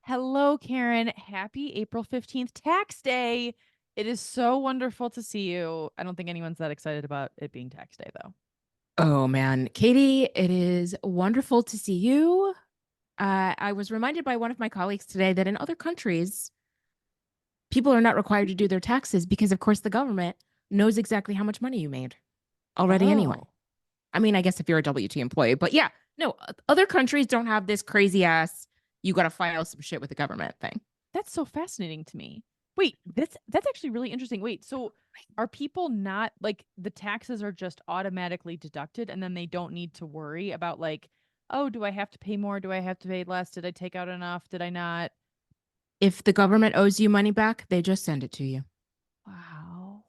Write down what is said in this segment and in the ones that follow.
Hello, Karen. Happy April 15th, tax day. It is so wonderful to see you. I don't think anyone's that excited about it being tax day, though. Oh man, Katie, it is wonderful to see you. I was reminded by one of my colleagues today that in other countries, people are not required to do their taxes because, of course, the government knows exactly how much money you made already anyway. Oh, I mean, I guess if you're a W-2 employee, but yeah, no, other countries don't have this crazy ass, you got to file some shit with the government thing. that's so fascinating to me. Wait, that's actually really interesting. Wait, so are people not like the taxes are just automatically deducted and then they don't need to worry about like, oh, do I have to pay more? Do I have to pay less? Did I take out enough? Did I not? If the government owes you money back, they just send it to you. Wow.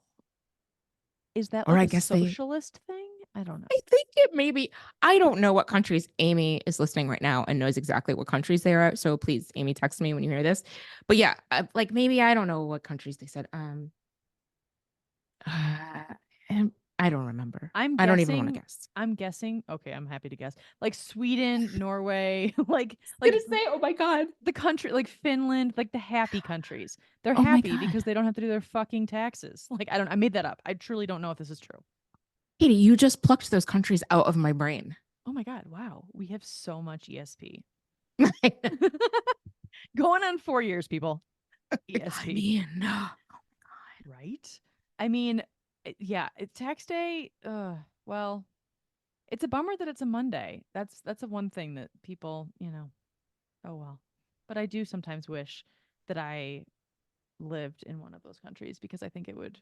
Is that Or like I a guess they socialist thing? I don't know. I think it maybe. I don't know what countries Amy is listening right now and knows exactly what countries they are. So please, Amy, text me when you hear this. But yeah, like maybe I don't know what countries they said. Uh, and I don't remember. I'm I don't even want to guessing guess. I'm guessing, okay, I'm happy to guess. Like Sweden, Norway, I'm like gonna say, oh my god, the country like Finland, like the happy countries. They're oh my happy god, because they don't have to do their fucking taxes. Like I made that up. I truly don't know if this is true. Katie, you just plucked those countries out of my brain. Oh my god, wow. We have so much ESP. I Going on 4 years, people. ESP, mean, no. right? I mean, yeah, it's tax day. Well, it's a bummer that it's a Monday. That's a one thing that people, oh well. But I do sometimes wish that I lived in one of those countries because I think it would,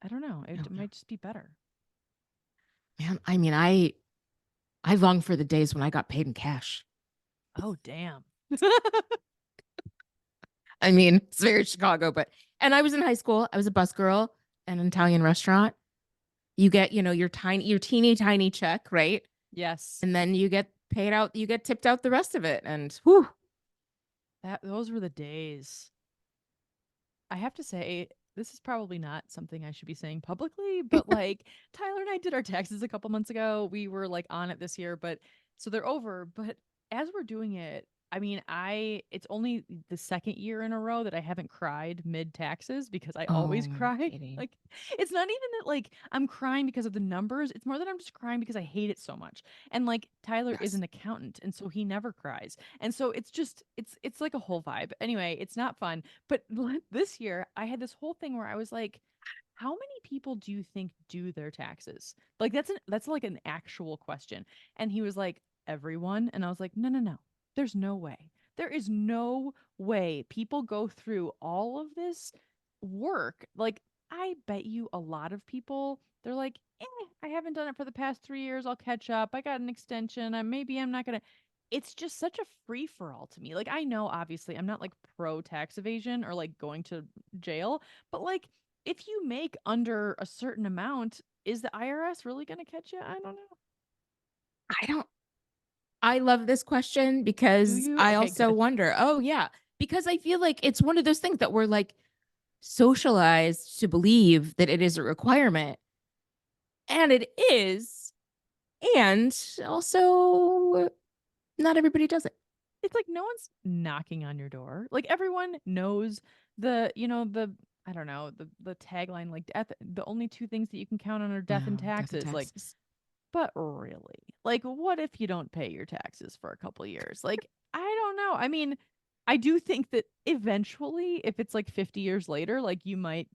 I don't know, No, it no, might just be better. man. I mean, I long for the days when I got paid in cash. Oh, damn. I mean, it's very Chicago, but and I was in high school. I was a bus girl at an Italian restaurant. You get, your teeny tiny check, right? Yes. And then you get paid out, you get tipped out the rest of it. And whew, Those were the days. I have to say, this is probably not something I should be saying publicly, but like Tyler and I did our taxes a couple months ago. We were like on it this year, but so they're over. But as we're doing it, I mean, it's only the second year in a row that I haven't cried mid taxes because I always oh, cry. Katie. Like, it's not even that like I'm crying because of the numbers. It's more that I'm just crying because I hate it so much. And like Tyler is Yes. an accountant, and so he never cries. And so it's just it's like a whole vibe. Anyway, it's not fun. But this year, I had this whole thing where I was like, how many people do you think do their taxes? Like that's like an actual question. And he was like, everyone. And I was like, no, no, no. There's no way. There is no way people go through all of this work. Like, I bet you a lot of people, they're like, I haven't done it for the past 3 years. I'll catch up. I got an extension. Maybe I'm not gonna. It's just such a free for all to me. Like, I know obviously I'm not like pro tax evasion or like going to jail, but like if you make under a certain amount, is the IRS really gonna catch you? I don't know. I don't, I love this question Do because you? I Okay, also good. wonder, oh, yeah, because I feel like it's one of those things that we're like socialized to believe that it is a requirement. And it is. And also, not everybody does it. It's like no one's knocking on your door. Like everyone knows the I don't know, the tagline like death the only two things that you can count on are death and Death and taxes. Like, taxes. but really? Like what if you don't pay your taxes for a couple years? Like I don't know. I mean, I do think that eventually if it's like 50 years later, like you might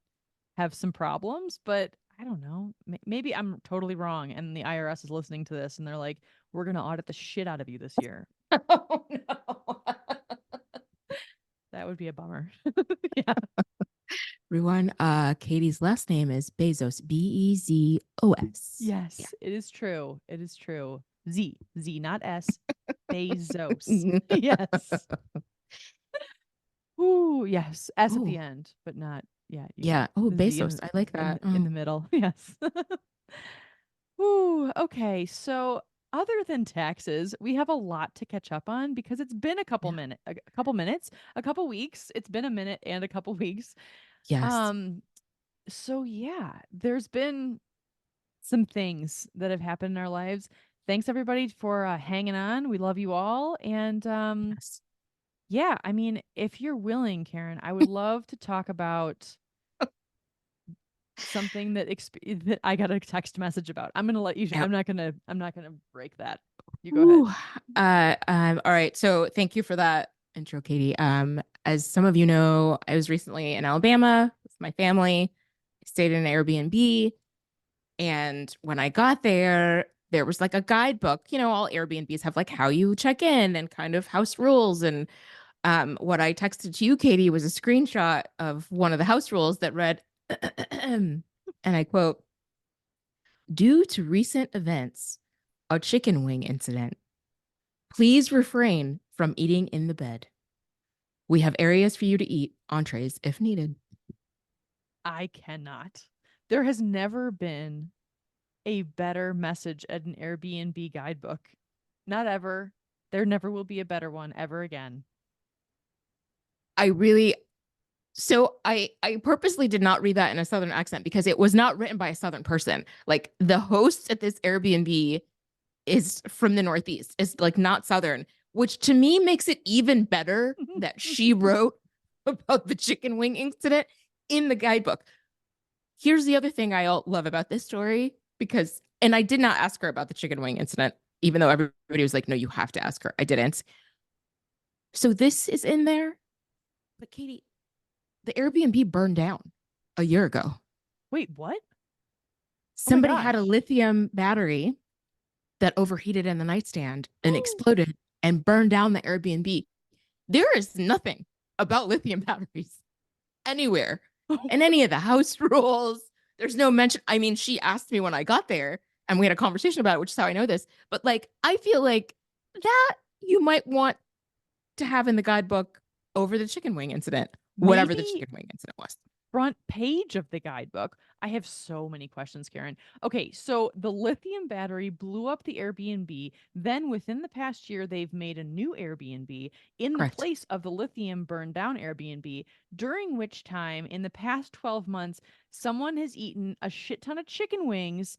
have some problems, but I don't know. Maybe I'm totally wrong and the IRS is listening to this and they're like, "We're going to audit the shit out of you this year." Oh, no. That would be a bummer. Yeah. Everyone, Katie's last name is Bezos, Bezos. Yeah. Yes, it is true. It is true. Z, not S. Bezos. Yes. Ooh, yes. S at the Oh, end, but not, yeah, yeah. Oh, the Z Bezos. I like that. in Oh, the middle. Yes. Ooh, okay. So other than taxes, we have a lot to catch up on because it's been yeah. a couple minutes, a couple weeks. It's been a minute and a couple weeks. Yes. Um, so yeah, there's been some things that have happened in our lives. Thanks everybody for hanging on. We love you all, and Yes. Yeah, I mean, if you're willing, Karen, I would love to talk about something that I got a text message about. I'm gonna let you. Yeah. I'm not gonna break that. You go ahead. Ooh. All right. So thank you for that intro, Katie. As some of you know, I was recently in Alabama with my family. I stayed in an Airbnb. And when I got there, there was like a guidebook. You know, all Airbnbs have like how you check in and kind of house rules. And what I texted to you, Katie, was a screenshot of one of the house rules that read, and I quote, due to recent events, a chicken wing incident, please refrain from eating in the bed. We have areas for you to eat entrees if needed. I cannot. There has never been a better message at an Airbnb guidebook. Not ever. There never will be a better one ever again. I really I purposely did not read that in a southern accent because it was not written by a southern person. Like the host at this Airbnb is from the Northeast. It's like not southern, which to me makes it even better that she wrote about the chicken wing incident in the guidebook. Here's the other thing I love about this story because, and I did not ask her about the chicken wing incident, even though everybody was like, no, you have to ask her. I didn't. So this is in there. But Katie, the Airbnb burned down a year ago. Wait, what? Oh my Somebody had a gosh. lithium battery that overheated in the nightstand and exploded and burned down the Airbnb. There is nothing about lithium batteries anywhere in any of the house rules. There's no mention. I mean, she asked me when I got there and we had a conversation about it, which is how I know this. But like, I feel like that you might want to have in the guidebook over the chicken wing incident, whatever the Maybe chicken wing incident was. front page of the guidebook. I have so many questions, Karen. Okay, so the lithium battery blew up the Airbnb. Then, within the past year, they've made a new Airbnb in the Correct. place of the lithium burned down Airbnb, during which time, in the past 12 months, someone has eaten a shit ton of chicken wings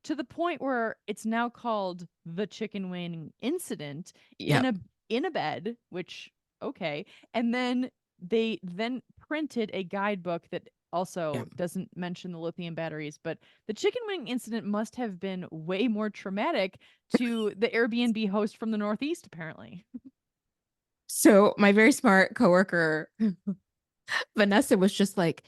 to the point where it's now called the chicken wing incident in Yep. a bed, which okay. And then they then printed a guidebook that also Yep. doesn't mention the lithium batteries, but the chicken wing incident must have been way more traumatic to the Airbnb host from the Northeast, apparently. So my very smart coworker Vanessa was just like,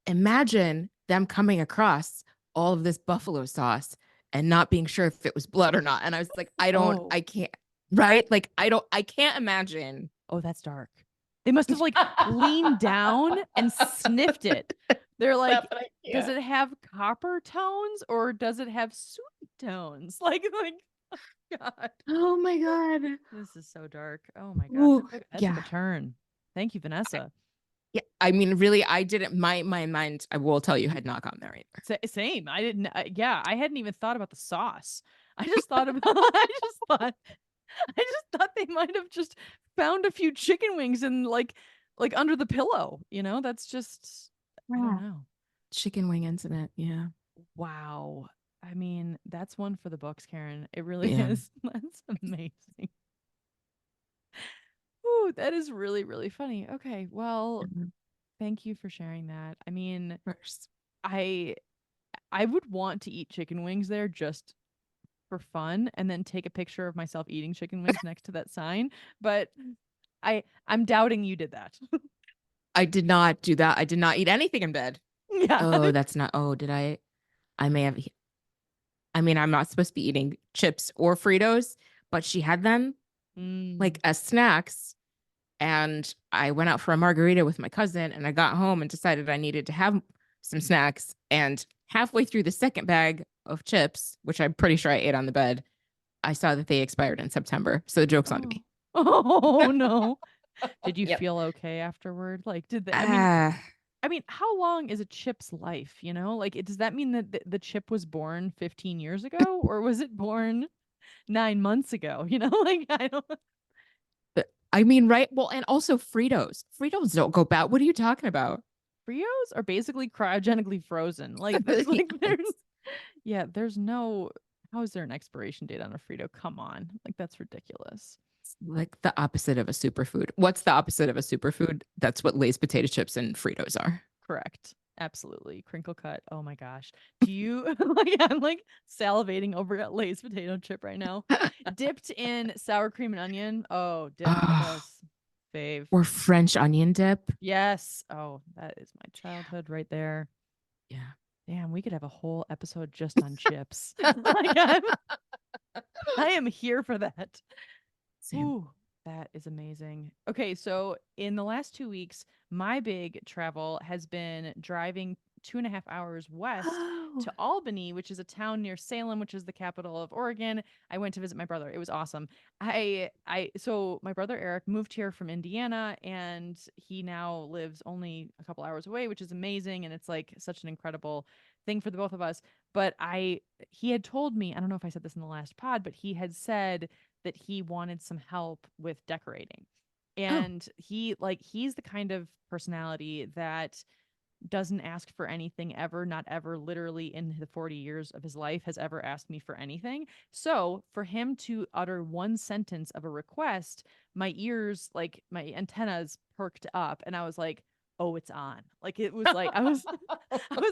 imagine them coming across all of this buffalo sauce and not being sure if it was blood or not. And I was like, Oh, I can't, right? Like, I can't imagine. oh, that's dark. They must have like leaned down and sniffed it. They're Stop like, it, I does can't. it have copper tones or does it have sweet tones? God. Oh my God. This is so dark. Oh my gosh, Ooh, that took a yeah. turn. Thank you, Vanessa. Yeah. I mean, really, I didn't, my mind, I will tell you, had not gone there either. Same. I didn't. Yeah, I hadn't even thought about the sauce. I just thought about. I just thought. I just thought they might have just found a few chicken wings and like under the pillow. You know, that's just. I don't Yeah. know. Chicken wing incident. Yeah. Wow. I mean, that's one for the books, Karen. It really Yeah. is. That's amazing. Ooh, that is really really funny. Okay, well, Mhm. thank you for sharing that. I mean, First. I I would want to eat chicken wings there just for fun and then take a picture of myself eating chicken wings next to that sign, but I'm doubting you did that. I did not do that. I did not eat anything in bed. Yeah. Oh, that's not, oh, did I? I may have, I mean, I'm not supposed to be eating chips or Fritos, but she had them like Mm. as snacks. And I went out for a margarita with my cousin and I got home and decided I needed to have some snacks. And halfway through the second bag of chips, which I'm pretty sure I ate on the bed, I saw that they expired in September. So the joke's on Oh. me. Oh no. Did you Yep. feel okay afterward? Like did the Ah, I mean, how long is a chip's life, you know? Like does that mean that the chip was born 15 years ago or was it born 9 months ago, you know? Like I don't I mean, right? Well, and also Fritos. Fritos don't go bad. What are you talking about? Frios are basically cryogenically frozen. Like there's Yes. yeah, there's no how is there an expiration date on a Frito? Come on. Like that's ridiculous. Like the opposite of a superfood. What's the opposite of a superfood? That's what Lay's potato chips and Fritos are. Correct. Absolutely. Crinkle cut. Oh my gosh. Do you like I'm like salivating over at Lay's potato chip right now. Dipped in sour cream and onion. Oh, Oh, delicious. Fave. or French onion dip. Yes. Oh, that is my childhood right there. Yeah, Damn, we could have a whole episode just on chips. Like I am here for that. same. Ooh, that is amazing. Okay, so in the last 2 weeks, my big travel has been driving 2.5 hours west Oh, to Albany, which is a town near Salem, which is the capital of Oregon. I went to visit my brother. It was awesome. So my brother Eric moved here from Indiana, and he now lives only a couple hours away, which is amazing. And it's like such an incredible thing for the both of us. But he had told me, I don't know if I said this in the last pod, but he had said that he wanted some help with decorating. oh, And he's the kind of personality that doesn't ask for anything ever, not ever, literally in the 40 years of his life has ever asked me for anything. So for him to utter one sentence of a request, my ears, like my antennas perked up and I was like, oh, it's on. Like it was like I was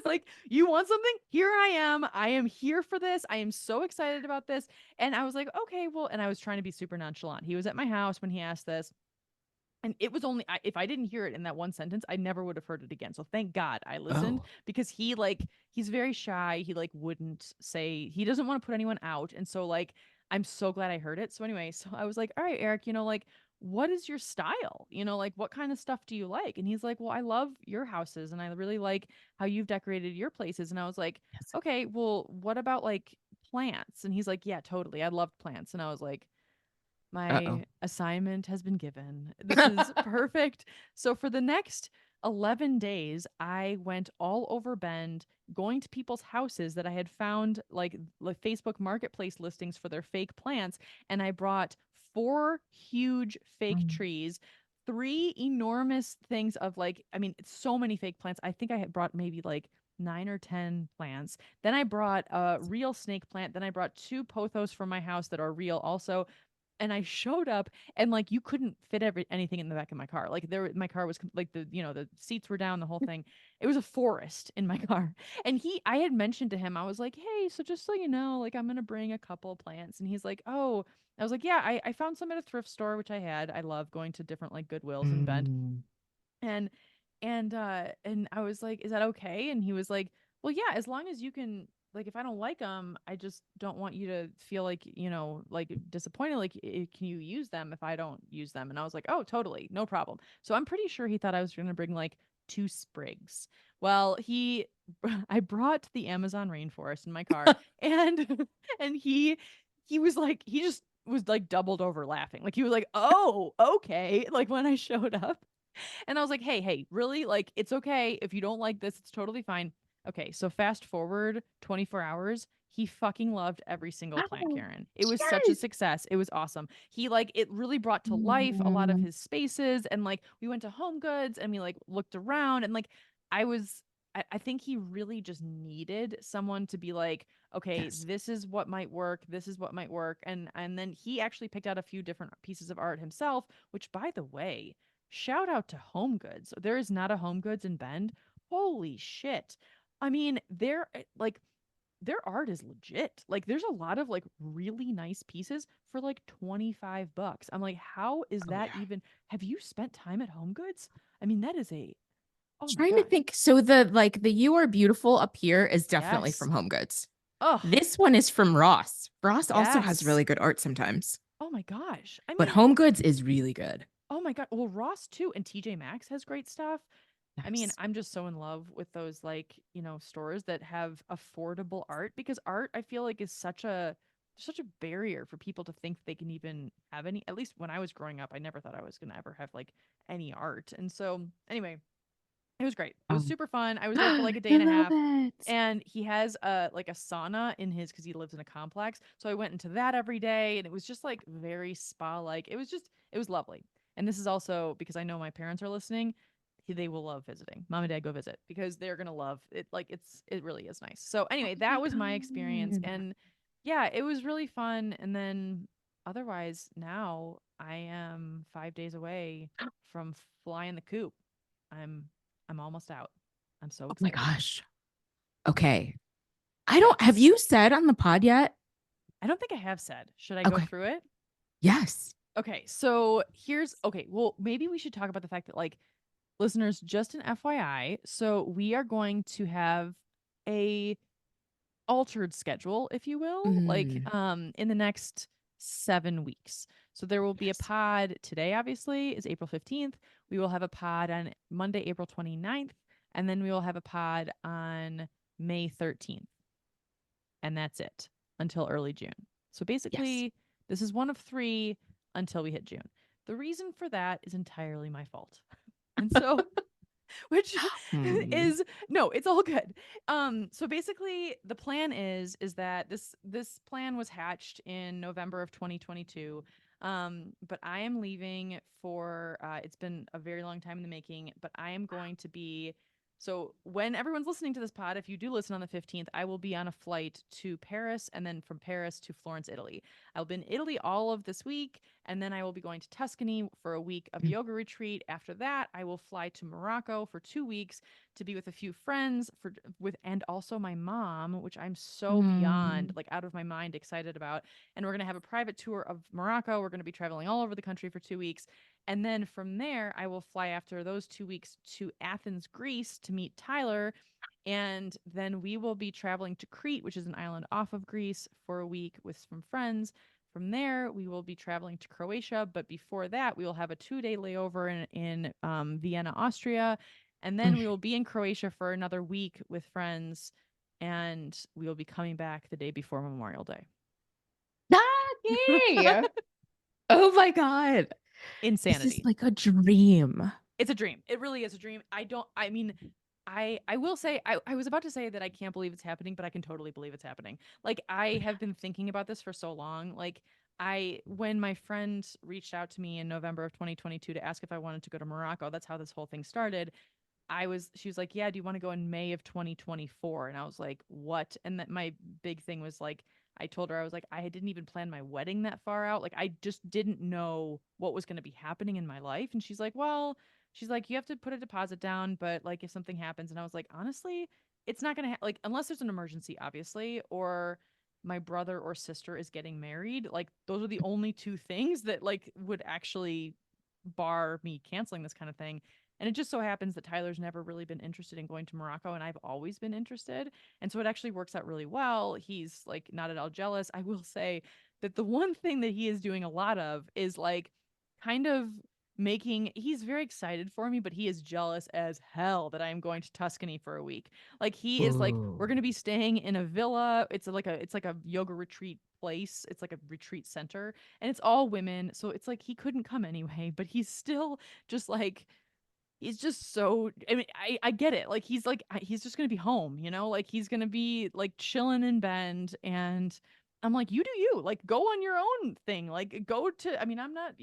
like, you want something? Here I am. I am here for this. I am so excited about this. And I was like, okay, well, and I was trying to be super nonchalant. He was at my house when he asked this. And it was only if I didn't hear it in that one sentence, I never would have heard it again. So thank God I listened oh, because he's very shy. He like wouldn't say he doesn't want to put anyone out. And so like I'm so glad I heard it. So anyway, so I was like, all right, Eric, like what is your style? Like what kind of stuff do you like? And he's like, well, I love your houses and I really like how you've decorated your places. And I was like, yes. okay, well, what about like plants? And he's like, yeah, totally. I love plants. And I was like, Uh-oh. my assignment has been given. This is perfect. So for the next 11 days, I went all over Bend, going to people's houses that I had found like Facebook marketplace listings for their fake plants, and I brought four huge fake Mm. trees, three enormous things of like I mean, it's so many fake plants. I think I had brought maybe like 9 or 10 plants. Then I brought a real snake plant. Then I brought two pothos from my house that are real also, and I showed up and like you couldn't fit anything in the back of my car. Like my car was like the seats were down, the whole thing. It was a forest in my car. And I had mentioned to him, I was like, hey, so just so you know, like I'm gonna bring a couple plants. And he's like, oh, I was like, yeah, I found some at a thrift store, which I had. I love going to different like Goodwills in Bend. Mm, And and I was like, "Is that okay?" And he was like, "Well, yeah, as long as you can like if I don't like them, I just don't want you to feel like, like disappointed like can you use them if I don't use them?" And I was like, "Oh, totally. No problem." So I'm pretty sure he thought I was going to bring like two sprigs. Well, I brought the Amazon rainforest in my car and and he was like he just was like doubled over laughing. Like he was like, "Oh, okay." Like when I showed up. And I was like, hey, hey, really? Like, it's okay. If you don't like this, it's totally fine. Okay, so fast forward 24 hours. He fucking loved every single plant, oh, Karen. It was such a yes. success. It was awesome. He like it really brought to life a lot of Mm, his spaces. And like we went to Home Goods and we like looked around and like I was I think he really just needed someone to be like, okay, yes. this is what might work, this is what might work. And then he actually picked out a few different pieces of art himself, which by the way, shout out to Home Goods. There is not a Home Goods in Bend. Holy shit. I mean, like their art is legit. Like there's a lot of like really nice pieces for like 25 bucks. I'm like, how is Oh, that yeah. even have you spent time at Home Goods? I mean, that is a oh my Trying to gosh. think. So the You Are Beautiful up here is definitely Yes. from Home Goods. Oh, This one is from Ross. Ross also has yes. really good art sometimes, Oh my gosh. I but mean, Home Goods is really good. oh my god. Well, Ross too and TJ Maxx has great stuff. I mean, Nice. I'm just so in love with those like, stores that have affordable art because art I feel like is such a barrier for people to think they can even have any. At least when I was growing up, I never thought I was going to ever have like any art. And so, anyway, it was great. It was Um, super fun. I was there for like I a day and a love half. it. And he has like a sauna in his because he lives in a complex. So I went into that every day and it was just like very spa like. It was lovely. And this is also because I know my parents are listening. They will love visiting. Mom and dad go visit because they're gonna love it. Like it really is nice. So Oh anyway, my that was my experience. God. And yeah, it was really fun. And then otherwise now I am 5 days away from flying the coop. I'm I'm almost out. I'm so Oh my excited. gosh. Okay. I don't, have you said on the pod yet? I don't think I have said. Should I go Okay. through it? Yes. Okay, so here's okay. Well, maybe we should talk about the fact that, like, listeners, just an FYI. So we are going to have a altered schedule, if you will, like Mm, in the next 7 weeks. So there will be a yes. pod today, obviously, is April 15th. We will have a pod on Monday, April 29th, and then we will have a pod on May 13th. And that's it until early June. So Yes. basically, this is one of three until we hit June. The reason for that is entirely my fault. And so which Hmm. is no, it's all good. So basically the plan is that this plan was hatched in November of 2022. But I am leaving for it's been a very long time in the making, but I am going to be so when everyone's listening to this pod, if you do listen on the 15th, I will be on a flight to Paris and then from Paris to Florence, Italy. I'll be in Italy all of this week, and then I will be going to Tuscany for a week of yoga retreat. After that, I will fly to Morocco for 2 weeks to be with a few friends and also my mom, which I'm so beyond Mm. like out of my mind excited about. And we're gonna have a private tour of Morocco. We're gonna be traveling all over the country for 2 weeks. And then from there, I will fly after those 2 weeks to Athens, Greece to meet Tyler. And then we will be traveling to Crete, which is an island off of Greece, for a week with some friends. From there, we will be traveling to Croatia, but before that, we will have a 2 day layover in Vienna, Austria. And then Mm. we will be in Croatia for another week with friends. And we will be coming back the day before Memorial Day. Okay. Oh my God. This is Insanity. like a dream. It's a dream. It really is a dream. I mean, I will say I was about to say that I can't believe it's happening, but I can totally believe it's happening. Like I have been thinking about this for so long. Like I when my friend reached out to me in November of 2022 to ask if I wanted to go to Morocco, that's how this whole thing started. She was like, "Yeah, do you want to go in May of 2024?" And I was like, "What?" And that my big thing was like I told her I was like I didn't even plan my wedding that far out. Like I just didn't know what was going to be happening in my life. And she's like, "Well, she's like you have to put a deposit down, but like if something happens." And I was like, "Honestly, it's not going to like unless there's an emergency, obviously, or my brother or sister is getting married. Like those are the only two things that like would actually bar me canceling this kind of thing." And it just so happens that Tyler's never really been interested in going to Morocco, and I've always been interested. And so it actually works out really well. He's like not at all jealous. I will say that the one thing that he is doing a lot of is like kind of he's very excited for me, but he is jealous as hell that I am going to Tuscany for a week. Like he is like, we're Ooh. gonna be staying in a villa. It's like a yoga retreat place. It's like a retreat center, and it's all women. So it's like he couldn't come anyway, but he's still just like he's just so I mean I get it. Like he's just going to be home, you know? Like he's going to be like chilling in Bend and I'm like you do you. Like go on your own thing. Like go to I mean I'm not,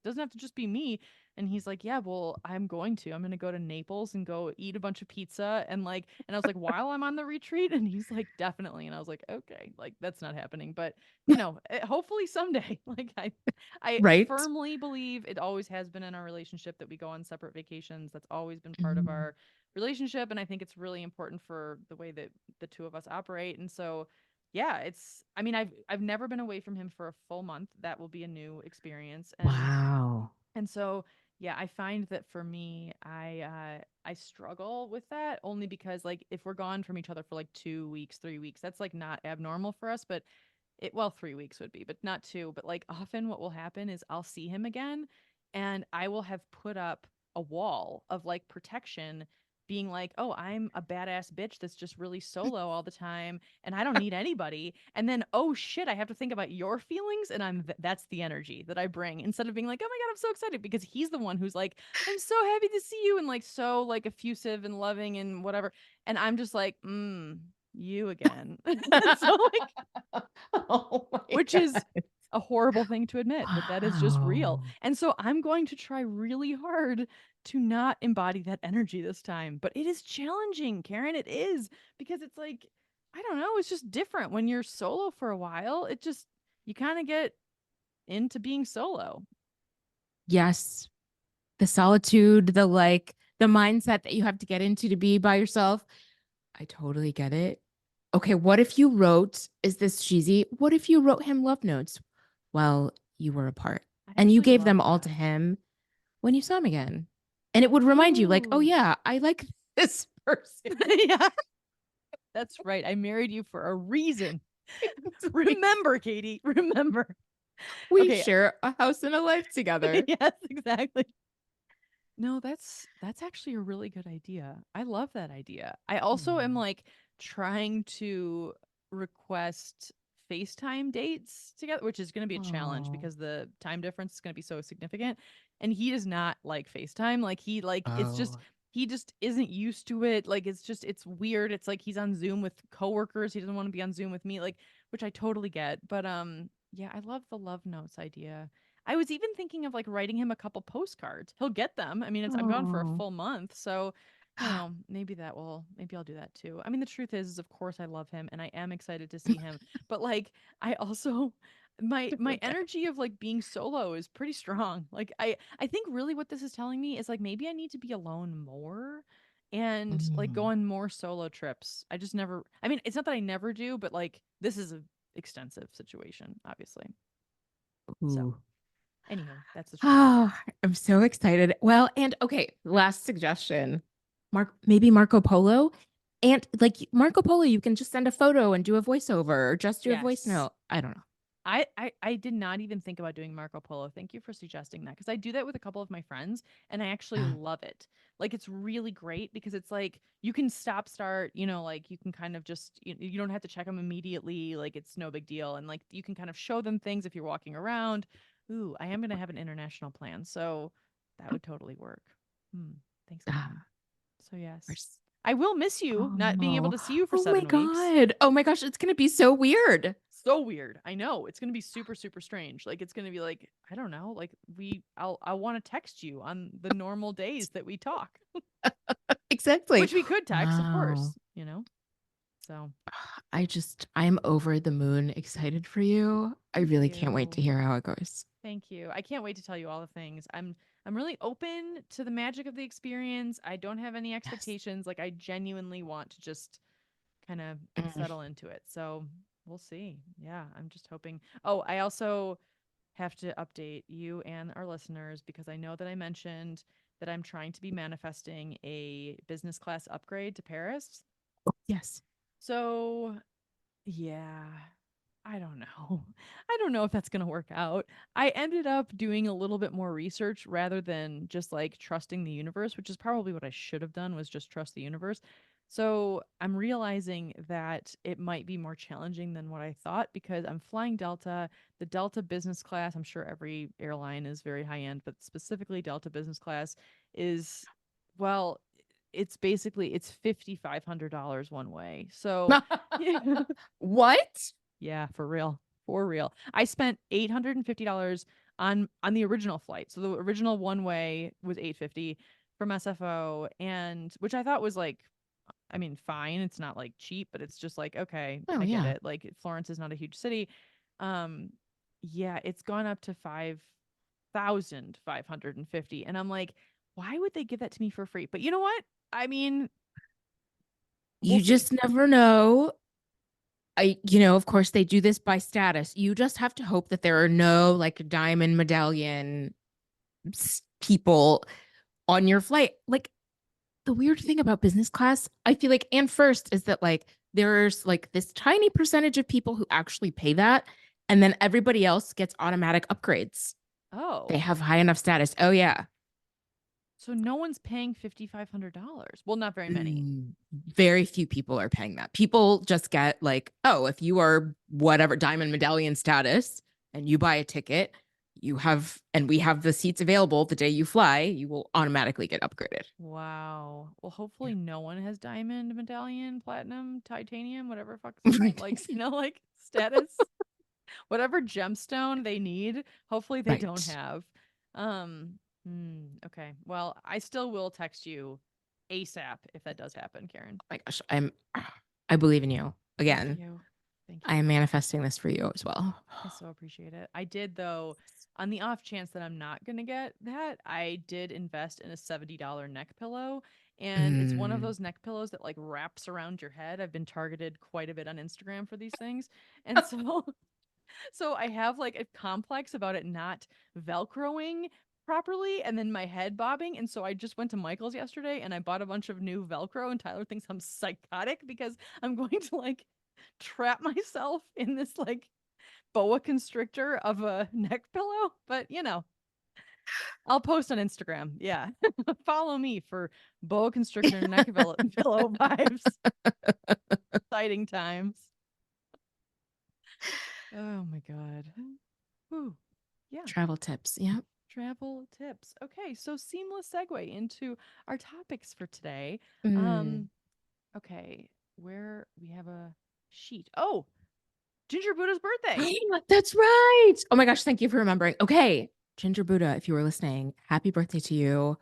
doesn't have to just be me. And he's like, "Yeah, well, I'm going to. I'm going to go to Naples and go eat a bunch of pizza and I was like, "While I'm on the retreat?" And he's like, "Definitely." And I was like, "Okay, like that's not happening, but hopefully someday." Like I Right? firmly believe it always has been in our relationship that we go on separate vacations. That's always been part of Mm. our relationship. And I think it's really important for the way that the two of us operate. And so, yeah, I mean, I've never been away from him for a full month. That will be a new experience. Wow. And so, yeah, I find that for me, I struggle with that only because like if we're gone from each other for like 2 weeks, 3 weeks, that's like not abnormal for us. But 3 weeks would be, but not two. But like often what will happen is I'll see him again and I will have put up a wall of like protection, being like, "Oh, I'm a badass bitch that's just really solo all the time and I don't need anybody." And then, "Oh shit, I have to think about your feelings." And that's the energy that I bring instead of being like, "Oh my God, I'm so excited," because he's the one who's like, "I'm so happy to see you," and like so like effusive and loving and whatever. And I'm just like, you again. And so like Oh my which is God. a horrible thing to admit, but that is just real. Wow. And so I'm going to try really hard to not embody that energy this time. But it is challenging, Karen. It is because it's like, I don't know, it's just different when you're solo for a while. You kind of get into being solo. Yes. The solitude, the like, the mindset that you have to get into to be by yourself. I totally get it. Okay, what if you wrote, is this cheesy? What if you wrote him love notes while you were apart I'd and you actually gave love them all to that. him when you saw him again? And it would remind you, like, oh, Ooh. yeah, I like this person. Yeah, that's right. I married you for a reason. we, Remember, Katie, remember. we Okay. share a house and a life together. Yes, exactly. No, that's actually a really good idea. I love that idea. I also am Hmm. like trying to request FaceTime dates together, which is going to be a challenge Oh, because the time difference is going to be so significant. And he does not like FaceTime. Like it's just oh, he just isn't used to it. Like it's weird. It's like he's on Zoom with coworkers. He doesn't want to be on Zoom with me, like which I totally get. But yeah, I love the love notes idea. I was even thinking of like writing him a couple postcards. He'll get them. I mean, I'm gone for a oh. full month, so I don't know. Maybe I'll do that too. I mean, the truth is of course I love him and I am excited to see him, but like I also my Okay. energy of like being solo is pretty strong. Like I think really what this is telling me is like maybe I need to be alone more and like go Mm. on more solo trips. I just never I mean, it's not that I never do, but like this is a extensive situation, obviously. So Ooh. anywho, that's the truth. Oh, I'm so excited. Well, and okay, last suggestion. Maybe Marco Polo. And like Marco Polo, you can just send a photo and do a voiceover or just do a voice Yes. note. I don't know. I did not even think about doing Marco Polo. Thank you for suggesting that because I do that with a couple of my friends and I actually Uh, love it. Like it's really great because it's like you can stop start, like you can kind of just you don't have to check them immediately, like it's no big deal and like you can kind of show them things if you're walking around. Ooh, I am going to have an international plan, so that would totally work. Hmm, Thanksgiving. of So yes. course. I will miss you not being able Oh, to see you for oh my 7 weeks. God. Oh my gosh, it's gonna be so weird. So weird. I know. It's going to be super super strange. Like it's going to be like I don't know, like I want to text you on the normal days that we talk. Exactly. Which we could text, of Wow. course. So, I'm over the moon excited for you. I thank really can't wait to you. hear how it goes. Thank you. I can't wait to tell you all the things. I'm really open to the magic of the experience. I don't have any Yes. expectations. Like I genuinely want to just kind of Mm. settle into it. So, we'll see. Yeah, I'm just hoping. Oh, I also have to update you and our listeners because I know that I mentioned that I'm trying to be manifesting a business class upgrade to Paris. Yes. So, yeah, I don't know. I don't know if that's going to work out. I ended up doing a little bit more research rather than just like trusting the universe, which is probably what I should have done was just trust the universe. So, I'm realizing that it might be more challenging than what I thought because I'm flying Delta, the Delta business class. I'm sure every airline is very high end, but specifically Delta business class is well, it's $5,500 one way. So, yeah. What? Yeah, for real. For real. I spent $850 on the original flight. So the original one way was 850 from SFO and which I thought was like I mean fine, it's not like cheap, but it's just like okay, Oh, I get yeah. it. Like Florence is not a huge city. Um yeah, it's gone up to 5,550 and I'm like why would they give that to me for free? But you know what? I mean, we'll You see. just never know. Of course, they do this by status. You just have to hope that there are no like diamond medallion people on your flight. Like the weird thing about business class, I feel like, and first is that like there's like this tiny percentage of people who actually pay that. And then everybody else gets automatic upgrades. They Oh. have high enough status. Oh, yeah. So no one's paying $5,500. Well, not very many. Very few people are paying that. People just get like, oh, if you are whatever diamond medallion status and you buy a ticket, and we have the seats available the day you fly, you will automatically get upgraded. Wow. Well, Yeah. hopefully no one has diamond, medallion, platinum, titanium, whatever fuck's Right. like, like status, whatever gemstone they need. Hopefully they don't Right. have. Okay. Well, I still will text you ASAP if that does happen, Karen. Oh my gosh, I believe in you. Thank Again, you. Thank I you. am manifesting this for you as well. I so appreciate it. I did though. on the off chance that I'm not going to get that, I did invest in a $70 neck pillow. And it's one of Mm. those neck pillows that like wraps around your head. I've been targeted quite a bit on Instagram for these things. And so so I have like a complex about it not velcroing properly and then my head bobbing. And so I just went to Michael's yesterday and I bought a bunch of new Velcro and Tyler thinks I'm psychotic because I'm going to like trap myself in this like boa constrictor of a neck pillow. But you know, I'll post on Instagram. Yeah. Follow me for boa constrictor neck pillow vibes. Exciting times. Oh my God. Whew. Yeah. Travel tips. Yeah. Travel tips. Okay, so seamless segue into our topics for today. Mm. Um, okay, where we have a sheet. Oh, Ginger Buddha's birthday. That's right. Oh my gosh, thank you for remembering. Okay, Ginger Buddha, if you were listening, happy birthday to you.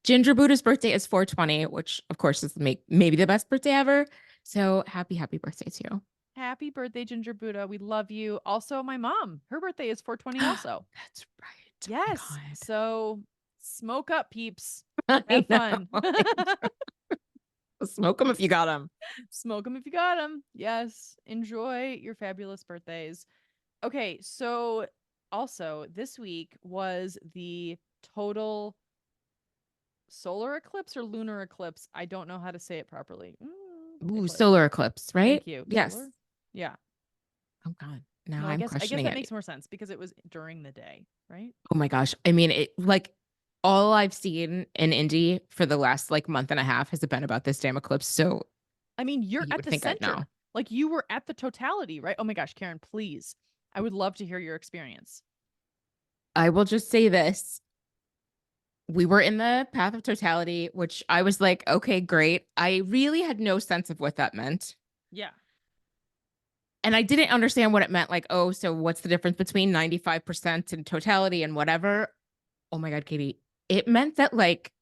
Ginger Buddha's birthday is 420, which of course is maybe the best birthday ever. So happy birthday to you. Happy birthday, Ginger Buddha. We love you. Also, my mom, her birthday is 420 also. That's right. Oh my Yes. God. So smoke up, peeps. I Have fun. know. Smoke them if you got them. Smoke them if you got them. Yes. Enjoy your fabulous birthdays. Okay, so also this week was the total solar eclipse or lunar eclipse. I don't know how to say it properly. Ooh, Eclipse. solar eclipse, right? Thank you. Yes. Solar? Yeah. Oh God. Now Well, I I'm guess I guess questioning that it. makes more sense because it was during the day, right? Oh my gosh. I mean, it like all I've seen in Indy for the last like month and a half has been about this damn eclipse. So I mean, you're you at would the think I'd know. center. Like you were at the totality, right? Oh my gosh, Karen, please. I would love to hear your experience. I will just say this. We were in the path of totality, which I was like, okay, great. I really had no sense of what that meant. Yeah. And I didn't understand what it meant. Like, oh, so what's the difference between 95% and totality and whatever? Oh my God, Katie. It meant that, like,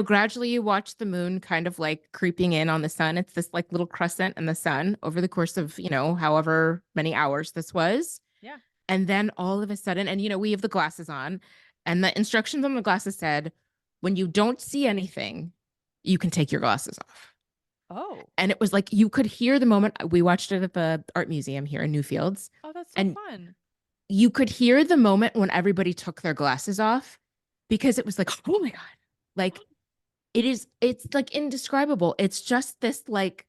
gradually you watch the moon kind of like creeping in on the sun. It's this like little crescent in the sun over the course of, however many hours this was. Yeah. And then all of a sudden, and we have the glasses on, and the instructions on the glasses said, when you don't see anything, you can take your glasses off. Oh. And it was like you could hear the moment. We watched it at the art museum here in Newfields, Oh, that's so and fun. you could hear the moment when everybody took their glasses off because it was like, oh my God, like it's like indescribable. It's just this like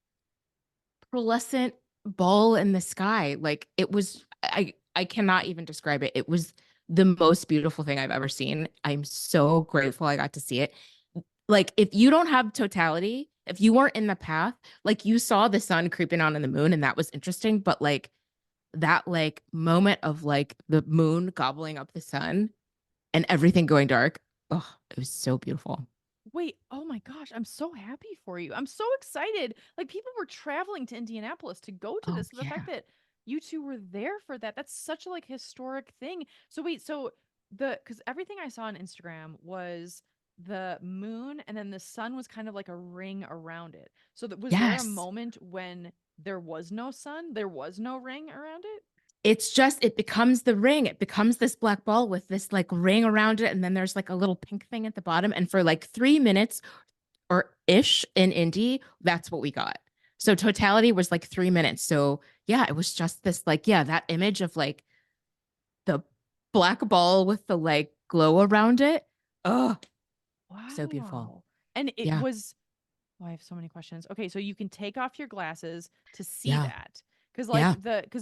pearlescent ball in the sky. Like it was, I cannot even describe it. It was the most beautiful thing I've ever seen. I'm so grateful I got to see it. Like if you don't have totality, if you weren't in the path, like you saw the sun creeping on in the moon and that was interesting, but like that like moment of like the moon gobbling up the sun and everything going dark, oh, it was so beautiful. Wait, oh my gosh, I'm so happy for you. I'm so excited. Like people were traveling to Indianapolis to go to Oh this. The fact yeah. that you two were there for that, that's such a like historic thing. So wait, so the cuz everything I saw on Instagram was the moon and then the sun was kind of like a ring around it. So that was there a Yes. moment when there was no sun? There was no ring around it? It's just it becomes the ring. It becomes this black ball with this like ring around it, and then there's like a little pink thing at the bottom. And for like 3 minutes or ish in Indy, that's what we got. So totality was like 3 minutes. So yeah, it was just this like, yeah, that image of like the black ball with the like glow around it. Oh, so beautiful. Wow. And it Yeah. was Oh, I have so many questions. Okay, so you can take off your glasses to see Yeah. that. Cuz like Yeah.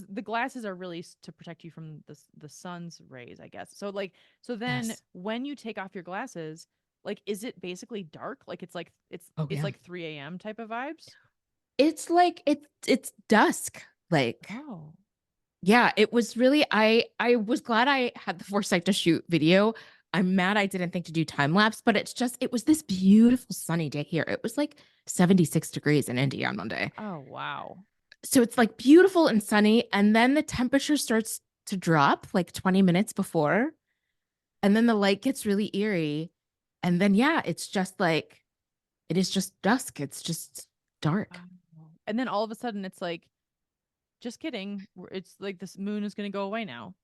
the glasses are really to protect you from the sun's rays, I guess. So like so then Yes. when you take off your glasses, like is it basically dark? Like it's like Oh it's yeah. like 3 a.m. type of vibes? It's like it's dusk. Like Oh. yeah, it was really I was glad I had the foresight to shoot video. I'm mad I didn't think to do time lapse, but it was this beautiful sunny day here. It was like 76 degrees in India on Monday. Oh, wow. So it's like beautiful and sunny and then the temperature starts to drop like 20 minutes before and then the light gets really eerie and then yeah, it's just like it is just dusk. It's just dark. Wow. And then all of a sudden it's like just kidding. It's like this moon is going to go away now.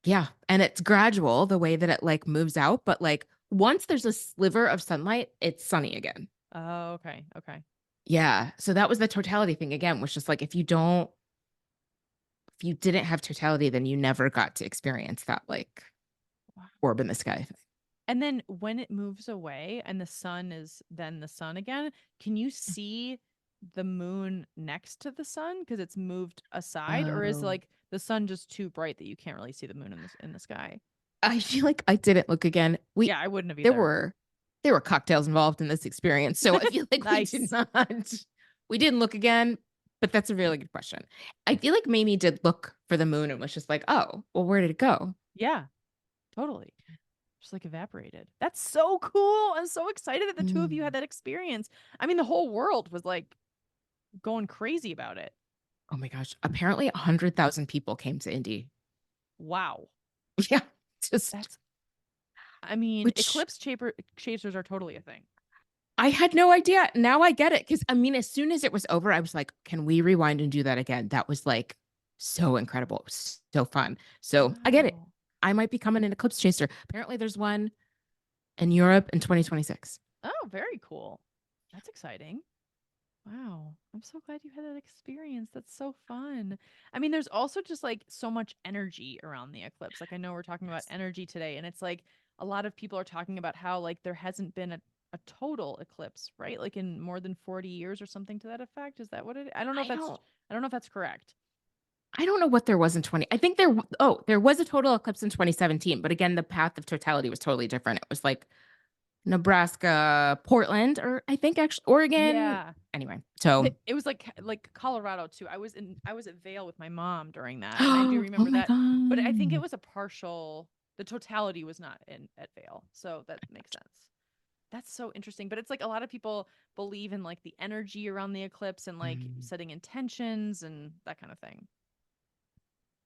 Yeah. And it's gradual the way that it like moves out. But like once there's a sliver of sunlight, it's sunny again. Oh, okay. Okay. Yeah. So that was the totality thing again, was just like if you didn't have totality, then you never got to experience that like Wow. orb in the sky thing. And then when it moves away and the sun is then the sun again, can you see the moon next to the sun because it's moved aside, or is Oh. like the sun just too bright that you can't really see the moon in the sky? I feel like I didn't look again. Yeah, I wouldn't have There either. were there were cocktails involved in this experience. So I feel like Nice. we didn't look again, but that's a really good question. I feel like Mamie did look for the moon and was just like, oh, well, where did it go? Yeah, totally. Just like evaporated. That's so cool. I'm so excited that the two of you Mm. had that experience. I mean, the whole world was like going crazy about it. Oh my gosh. Apparently 100,000 people came to Indy. Wow. Yeah. Just That's, I mean, which chasers are totally a thing. I had no idea. Now I get it. Cause I mean, as soon as it was over, I was like, can we rewind and do that again? That was like so incredible. It was so fun. So I get it. Wow. I might become an eclipse chaser. Apparently, there's one in Europe in 2026. Oh, very cool. That's exciting. Wow. I'm so glad you had that experience. That's so fun. I mean, there's also just like so much energy around the eclipse. Like, I know we're talking about energy today, and it's like a lot of people are talking about how like there hasn't been a total eclipse, right? Like in more than 40 years or something to that effect. Is that what it? I don't I don't know if that's correct. I don't know what there was in 20. I think there was a total eclipse in 2017, but again, the path of totality was totally different. It was like Nebraska, Portland, or I think actually Oregon. Yeah. Anyway, so It was like Colorado too. I was at Vail with my mom during that, and I do oh remember my that. But I think it God. was a partial. The totality was not in at Vail, so that makes sense. That's so interesting. But it's like a lot of people believe in like the energy around the eclipse and like Mm. setting intentions and that kind of thing.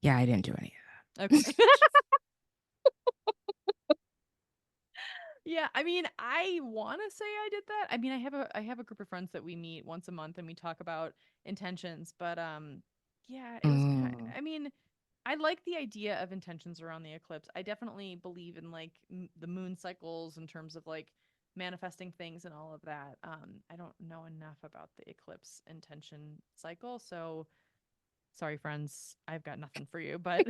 Yeah, I didn't do any Okay. of that. Yeah, I mean, I want to say I did that. I mean, I have a group of friends that we meet once a month and we talk about intentions, but yeah, it was kind Mm. I mean, I like the idea of intentions around the eclipse. I definitely believe in like the moon cycles in terms of like manifesting things and all of that. I don't know enough about the eclipse intention cycle, so sorry friends, I've got nothing for you, but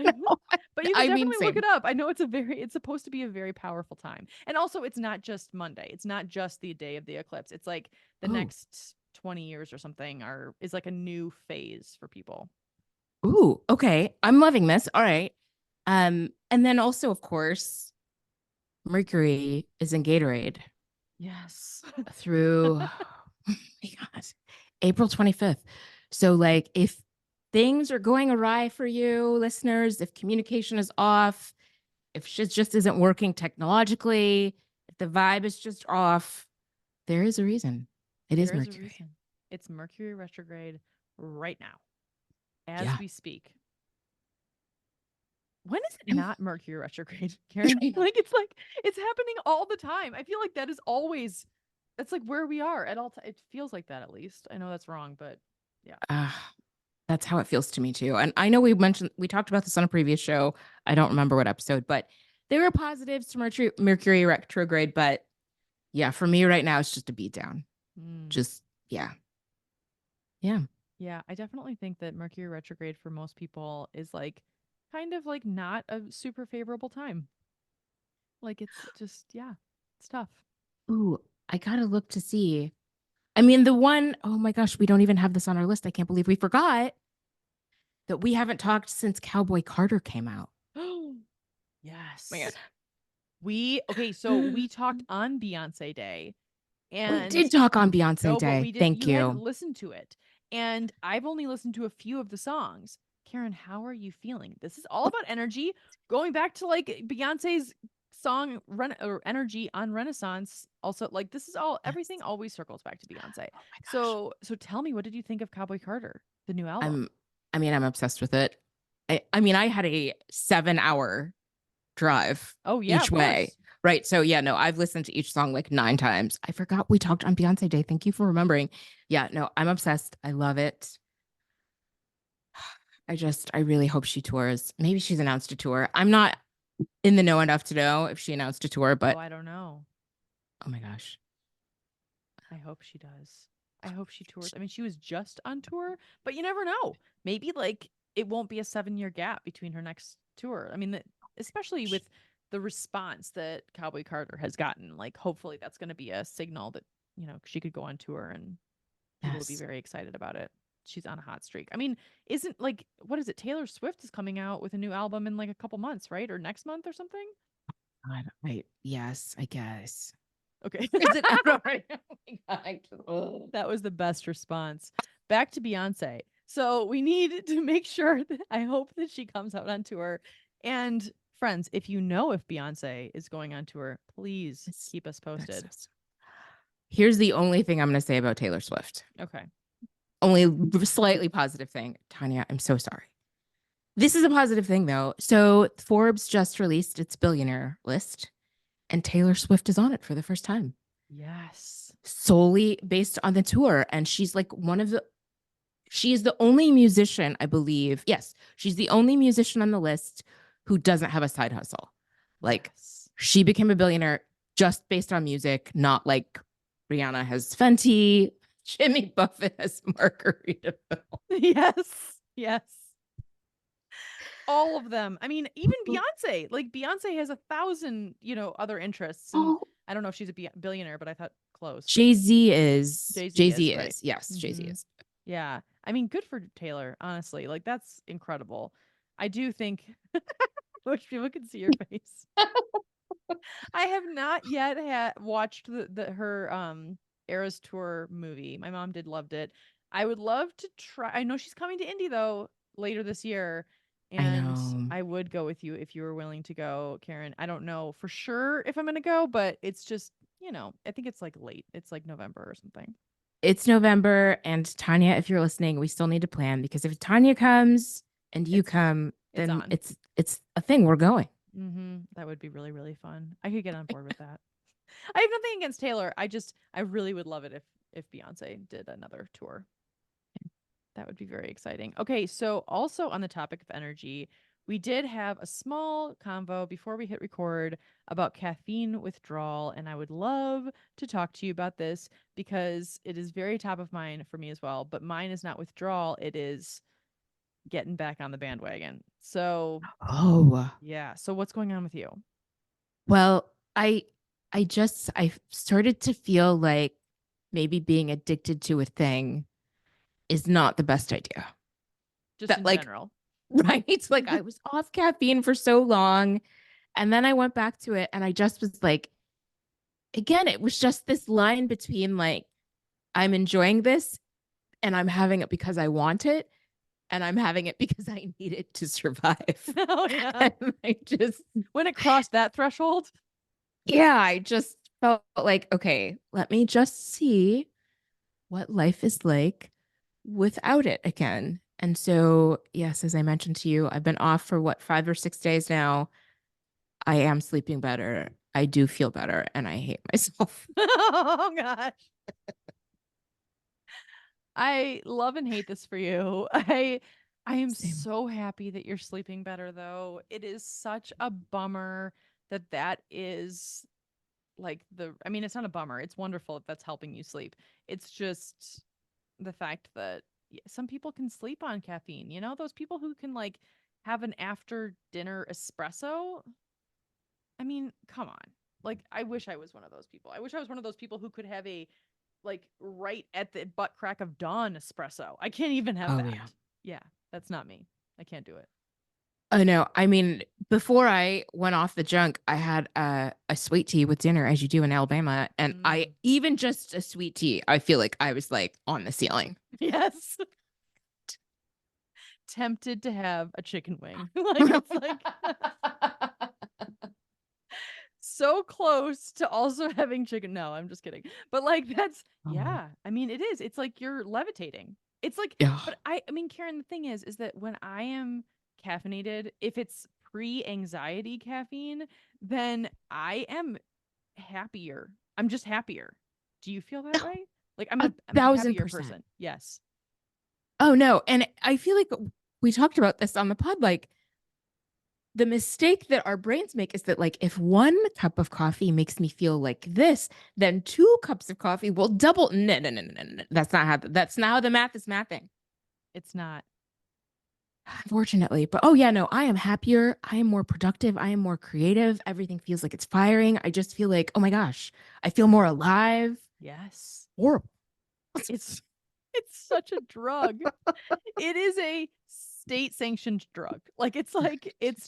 but you can I mean, definitely look same. it up. I know it's supposed to be a very powerful time. And also it's not just Monday. It's not just the day of the eclipse. It's like the Ooh, next 20 years or something are is like a new phase for people. ooh, okay. I'm loving this. All right. And then also, of course, Mercury is in Gatorade Yes. through oh my God, April 25th. So, like, if things are going awry for you, listeners, if communication is off, if shit just isn't working technologically, if the vibe is just off, there is a reason. It is There is a Mercury. reason. It's Mercury retrograde right now as Yeah. we speak. When is it I'm- not Mercury retrograde, Karen? Like it's happening all the time. I feel like that is always that's like where we are at all times. It feels like that at least. I know that's wrong, but yeah. Uh, that's how it feels to me too. And I know we talked about this on a previous show. I don't remember what episode, but there were positives to Mercury retrograde. But yeah, for me right now, it's just a beat down. Mm. Just, yeah. Yeah. Yeah, I definitely think that Mercury retrograde for most people is like kind of like not a super favorable time. Like it's just yeah, it's tough. Ooh, I gotta look to see. I mean, the one, oh my gosh, we don't even have this on our list. I can't believe we forgot that we haven't talked since Cowboy Carter came out. Man. Yes. So we talked on Beyonce Day We and did talk on Beyonce no, but Day. we did Thank you hadn't you. listened to it. And I've only listened to a few of the songs. Karen, how are you feeling? This is all about energy. Going back to like Beyonce's song Run or Energy on Renaissance. Also, like this is all everything Yes. always circles back to Beyonce. Oh my gosh. So tell me, what did you think of Cowboy Carter, the new album? I'm I mean, I'm obsessed with it. I mean, I had a 7 hour drive Oh yeah, each of way. course. Right. So yeah, no, I've listened to each song like 9 times. I forgot we talked on Beyonce Day. Thank you for remembering. Yeah, no, I'm obsessed. I love it. I really hope she tours. Maybe she's announced a tour. I'm not in the know enough to know if she announced a tour, Oh, but I don't know. oh my gosh. I hope she does. I hope she tours. I mean, she was just on tour, but you never know. Maybe like it won't be a 7 year gap between her next tour. I mean, especially with the response that Cowboy Carter has gotten, like hopefully that's going to be a signal that, she could go on tour and people would be Yes. very excited about it. She's on a hot streak. I mean, isn't like, what is it? Taylor Swift is coming out with a new album in like a couple months, right? Or next month or something? God, yes, I guess. Okay. Is it out right now? Oh my God. That was the best response. Back to Beyonce. So we need to make sure that I hope that she comes out on tour. And friends, if you know if Beyonce is going on tour, please It's, keep us that's posted. Here's the only thing I'm going to say about Taylor Swift. Okay. Only slightly positive thing. Tanya, I'm so sorry. This is a positive thing though. So Forbes just released its billionaire list, and Taylor Swift is on it for the first time, Yes. solely based on the tour. And she's like she is the only musician, I believe. Yes, she's the only musician on the list who doesn't have a side hustle. Like Yes. she became a billionaire just based on music, not like Rihanna has Fenty, Jimmy Buffett has Margarita. Yes. Yes. All of them. I mean, even Beyonce. Like Beyonce has 1,000, other interests. And Oh, I don't know if she's a billionaire, but I thought close. Jay Jay-Z Z is, right. is. Yes, Jay Z Mm-hmm. is. Yeah. I mean, good for Taylor, honestly. Like that's incredible. I do think I wish people could see your face. I have not yet watched the her Eras Tour movie. My mom did loved it. I would love to try. I know she's coming to Indy though later this year, I and know. I would go with you if you were willing to go, Karen. I don't know for sure if I'm going to go, but it's just, I think it's like late. It's like November or something. It's November, and Tanya, if you're listening, we still need to plan because if Tanya comes and you It's come, it's then on. it's a thing. We're going. That would be really really fun. I could get on board with that. I have nothing against Taylor. I really would love it if Beyonce did another tour. That would be very exciting. Okay, so also on the topic of energy, we did have a small convo before we hit record about caffeine withdrawal, and I would love to talk to you about this because it is very top of mind for me as well. But mine is not withdrawal, it is getting back on the bandwagon. So, Oh, yeah. So, what's going on with you? well, I started to feel like maybe being addicted to a thing is not the best idea. Just That in like general. right? Like I was off caffeine for so long and then I went back to it and I just was like again, it was just this line between like I'm enjoying this and I'm having it because I want it and I'm having it because I need it to survive. Oh, yeah. And I just When it crossed that threshold. yeah, I just felt like okay, let me just see what life is like without it again. And so, yes, as I mentioned to you, I've been off for what, 5 or 6 days now. I am sleeping better. I do feel better and I hate myself. Oh, gosh. I love and hate this for you. I am Same. so happy that you're sleeping better though. It is such a bummer that is like I mean it's not a bummer. It's wonderful if that's helping you sleep. It's just the fact that some people can sleep on caffeine. You know, those people who can like have an after dinner espresso. I mean, come on. Like I wish I was one of those people. I wish I was one of those people who could have a like right at the butt crack of dawn espresso. I can't even have Oh, yeah. that. Yeah, that's not me. I can't do it. I know. I mean, before I went off the junk, I had a sweet tea with dinner, as you do in Alabama. And I, Mm. even just a sweet tea, I feel like I was like on the ceiling. Yes. Tempted to have a chicken wing. Like it's like so close to also having chicken. No, I'm just kidding. But like that's Oh, yeah. I mean, it is. It's like you're levitating. It's like yeah. but I mean, Karen, the thing is that when I am caffeinated, if it's pre-anxiety caffeine, then I am happier. I'm just happier. Do you feel that way? Like A I'm a thousand happier percent. person. Yes. Oh no. And I feel like we talked about this on the pod. Like, the mistake that our brains make is that, like, if one cup of coffee makes me feel like this, then 2 cups of coffee will double. No, no, no, no, no, no. That's not how the math is mathing. It's not. Unfortunately. But oh yeah, no, I am happier. I am more productive. I am more creative. Everything feels like it's firing. I just feel like, oh my gosh, I feel more alive. Yes. Horrible. It's it's such a drug. It is a state sanctioned drug. It's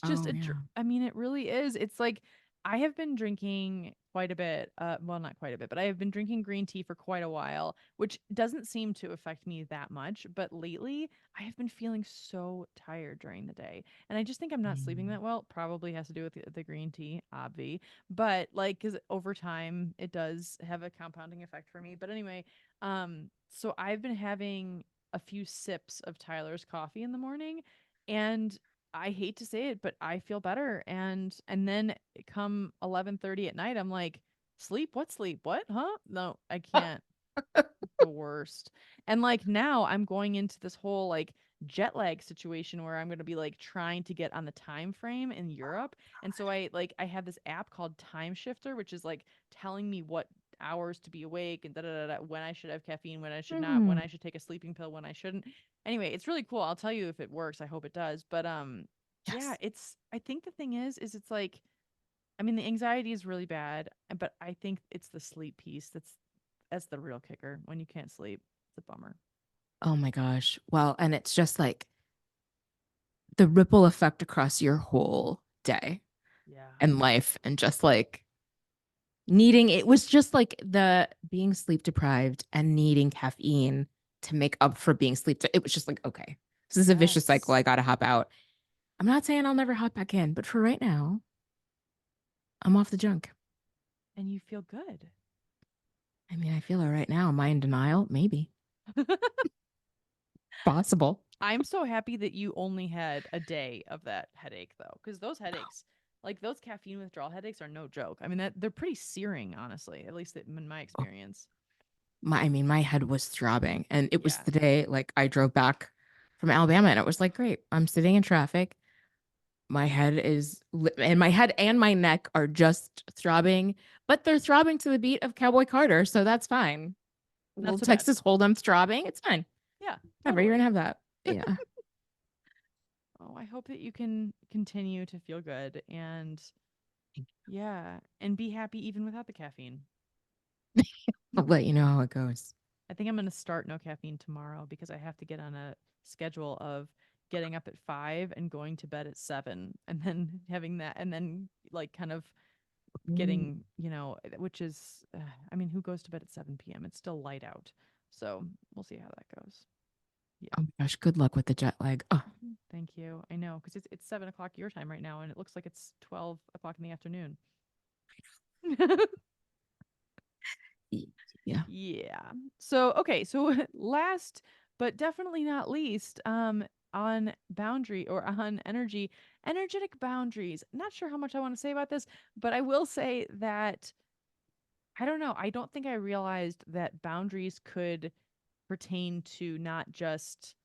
just Oh yeah. I mean it really is. It's like I have been drinking quite a bit, well not quite a bit, but I have been drinking green tea for quite a while, which doesn't seem to affect me that much, but lately I have been feeling so tired during the day. And I just think I'm not sleeping Mm. that well. Probably has to do with the green tea, obvi. But like cuz over time it does have a compounding effect for me. But anyway, so I've been having a few sips of Tyler's coffee in the morning, and I hate to say it, but I feel better. And then come 11:30 at night, I'm like, sleep? What sleep? What? Huh? No, I can't. The worst. And like now I'm going into this whole like jet lag situation where I'm going to be like trying to get on the time frame in Europe. And so I have this app called Time Shifter, which is like telling me what hours to be awake and da da da, when I should have caffeine, when I should not, when Mm. I should take a sleeping pill, when I shouldn't. Anyway, it's really cool. I'll tell you if it works. I hope it does. But yeah, Yes. it's I think the thing is it's like I mean the anxiety is really bad, but I think it's the sleep piece that's the real kicker. When you can't sleep, it's a bummer. Oh my gosh. Well, and it's just like the ripple effect across your whole day Yeah. and life, and just like needing it was just like the being sleep deprived and needing caffeine to make up for being it was just like, okay, this is a vicious cycle. Yes. I gotta hop out. I'm not saying I'll never hop back in, but for right now, I'm off the junk. And you feel good. I mean, I feel it right now. Am I in denial? Maybe. Possible. I'm so happy that you only had a day of that headache though, because those headaches, like those caffeine withdrawal headaches, are no joke. I mean, that they're pretty searing, honestly, at least in my Oh, experience. I mean, my head was throbbing. And it was Yeah, the day like I drove back from Alabama, and it was like, great, I'm sitting in traffic. My head is, and my head and my neck are just throbbing, but they're throbbing to the beat of Cowboy Carter. So that's fine. not Little so bad. Texas Hold'em throbbing. It's fine. Yeah, Whatever. You're going to totally. have that. Yeah. Oh, I hope that you can continue to feel good and yeah, and be happy even without the caffeine. I'll let you know how it goes. I think I'm going to start no caffeine tomorrow because I have to get on a schedule of getting up at 5 and going to bed at 7 and then having that and then like kind of Mm. getting, which is I mean, who goes to bed at 7 p.m.? It's still light out. So, we'll see how that goes. Yeah. Oh my gosh. Good luck with the jet lag. Oh, Thank you. I know because it's 7 o'clock your time right now and it looks like it's 12 o'clock in the afternoon. yeah. Yeah. So, okay. So, last but definitely not least, on boundary or on energetic boundaries. Not sure how much I want to say about this, but I will say that I don't know. I don't think I realized that boundaries could pertain to not just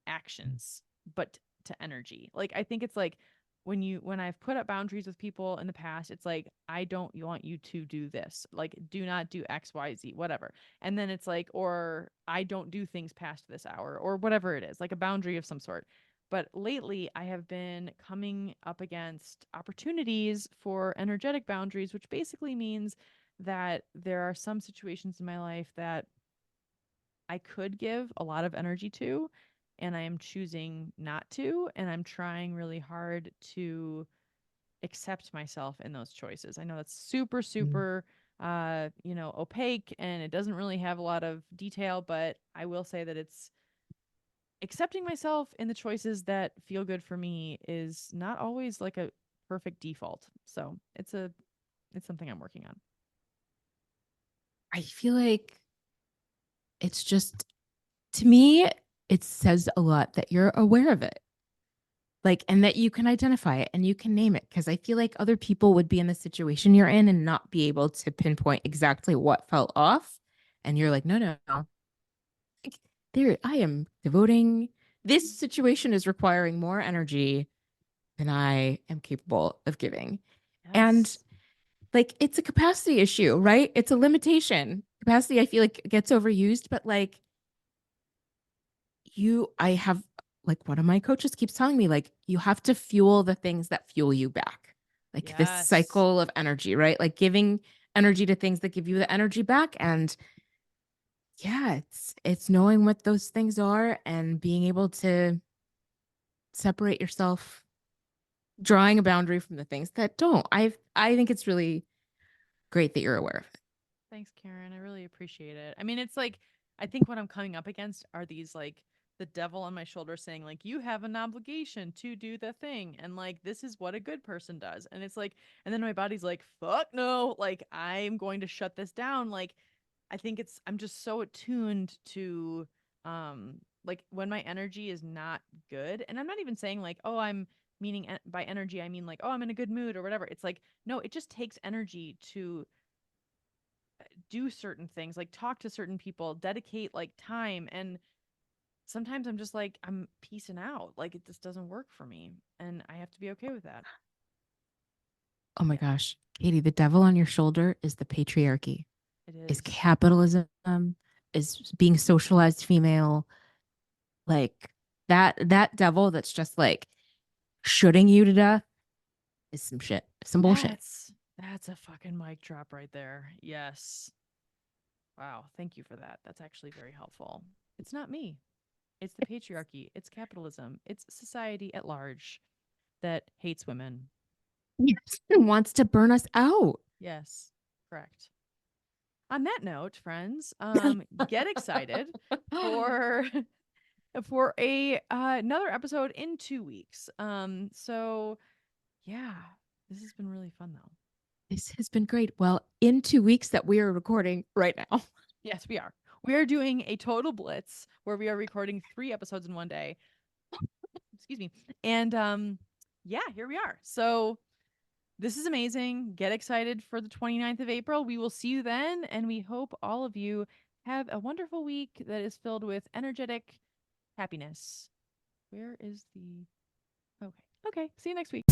actions, but to energy. Like I think it's like when I've put up boundaries with people in the past, it's like I don't want you to do this. Like do not do XYZ, whatever. And then it's like or I don't do things past this hour or whatever it is, like a boundary of some sort. But lately I have been coming up against opportunities for energetic boundaries, which basically means that there are some situations in my life that I could give a lot of energy to, and I am choosing not to. And I'm trying really hard to accept myself in those choices. I know that's super, Mm. super, opaque and it doesn't really have a lot of detail, but I will say that it's accepting myself in the choices that feel good for me is not always like a perfect default. So it's something I'm working on. I feel like it's just, to me, it says a lot that you're aware of it. Like, and that you can identify it and you can name it. Cause I feel like other people would be in the situation you're in and not be able to pinpoint exactly what felt off. And you're like, no, no, no. Like, there, I am devoting This situation is requiring more energy than I am capable of giving. And Yes. like it's a capacity issue, right? It's a limitation. Capacity, I feel like gets overused, but like I have like one of my coaches keeps telling me, like, you have to fuel the things that fuel you back. Like this Yes. cycle of energy, right? Like giving energy to things that give you the energy back. And yeah, it's knowing what those things are and being able to separate yourself, drawing a boundary from the things that don't. I think it's really great that you're aware of it. Thanks, Karen. I really appreciate it. I mean, it's like I think what I'm coming up against are these like the devil on my shoulder saying like you have an obligation to do the thing and like this is what a good person does. And it's like and then my body's like fuck no, like I'm going to shut this down. Like I think it's I'm just so attuned to like when my energy is not good. And I'm not even saying like oh I'm meaning by energy I mean like oh I'm in a good mood or whatever. It's like no, it just takes energy to do certain things, like talk to certain people, dedicate like time. And sometimes I'm just like, I'm peacing out. Like it just doesn't work for me. And I have to be okay with that. Oh my Yeah, gosh, Katie, the devil on your shoulder is the patriarchy, it is is. capitalism, is being socialized female, like that devil that's just like shooting you to death is some shit, some bullshit. That's a fucking mic drop right there. Yes. Wow. Thank you for that. That's actually very helpful. It's not me. It's the patriarchy. It's capitalism. It's society at large that hates women. Yes. And wants to burn us out. Yes. Correct. On that note, friends, get excited for for a another episode in 2 weeks. So yeah, this has been really fun though. This has been great. Well, in 2 weeks that we are recording right now. Yes, we are. We are doing a total blitz where we are recording 3 episodes in one day. Excuse me. And yeah, here we are. So this is amazing. Get excited for the 29th of April. We will see you then, and we hope all of you have a wonderful week that is filled with energetic happiness. Where is the. Okay. Okay. See you next week.